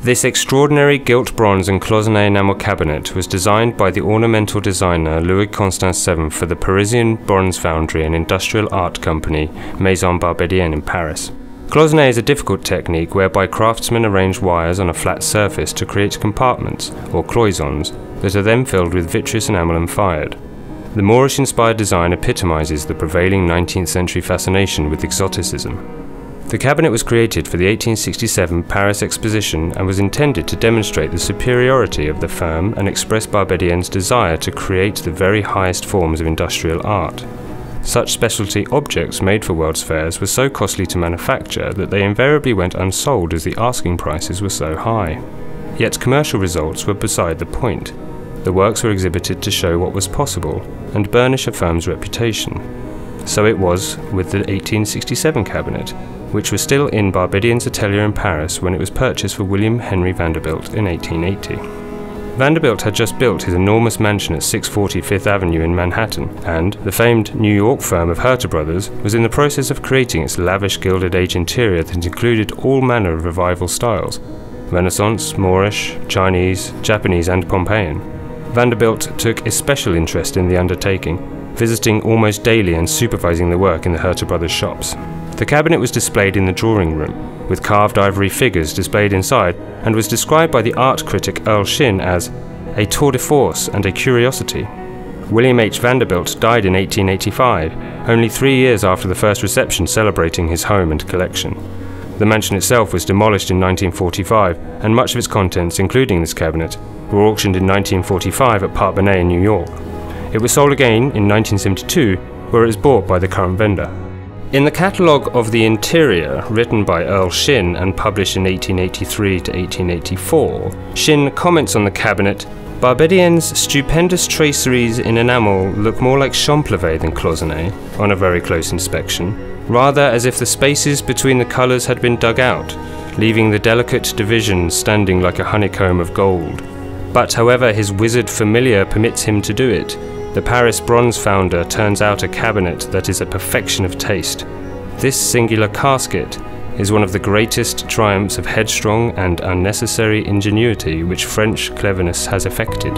This extraordinary gilt bronze and cloisonné enamel cabinet was designed by the ornamental designer Louis-Constant Sevin for the Parisian bronze foundry and industrial art company Maison Barbedienne in Paris. Cloisonné is a difficult technique whereby craftsmen arrange wires on a flat surface to create compartments, or cloisons, that are then filled with vitreous enamel and fired. The Moorish-inspired design epitomizes the prevailing 19th century fascination with exoticism. The cabinet was created for the 1867 Paris Exposition and was intended to demonstrate the superiority of the firm and express Barbedienne's desire to create the very highest forms of industrial art. Such specialty objects made for World's Fairs were so costly to manufacture that they invariably went unsold as the asking prices were so high. Yet commercial results were beside the point. The works were exhibited to show what was possible and burnish a firm's reputation. So it was with the 1867 cabinet, which was still in Barbedienne's atelier in Paris when it was purchased for William Henry Vanderbilt in 1880. Vanderbilt had just built his enormous mansion at 640 Fifth Avenue in Manhattan, and the famed New York firm of Herter Brothers was in the process of creating its lavish Gilded Age interior that included all manner of revival styles: Renaissance, Moorish, Chinese, Japanese and Pompeian. Vanderbilt took especial interest in the undertaking, visiting almost daily and supervising the work in the Herter Brothers shops. The cabinet was displayed in the drawing room, with carved ivory figures displayed inside, and was described by the art critic Earl Shinn as a tour de force and a curiosity. William H. Vanderbilt died in 1885, only 3 years after the first reception celebrating his home and collection. The mansion itself was demolished in 1945, and much of its contents, including this cabinet, were auctioned in 1945 at Barbedienne in New York. It was sold again in 1972, where it was bought by the current vendor. In the catalogue of the interior, written by Earl Shinn and published in 1883 to 1884, Shinn comments on the cabinet, "Barbedienne's stupendous traceries in enamel look more like champlevé than cloisonné, on a very close inspection, rather as if the spaces between the colours had been dug out, leaving the delicate divisions standing like a honeycomb of gold. But however his wizard familiar permits him to do it, the Paris bronze founder turns out a cabinet that is a perfection of taste. This singular casket is one of the greatest triumphs of headstrong and unnecessary ingenuity which French cleverness has effected."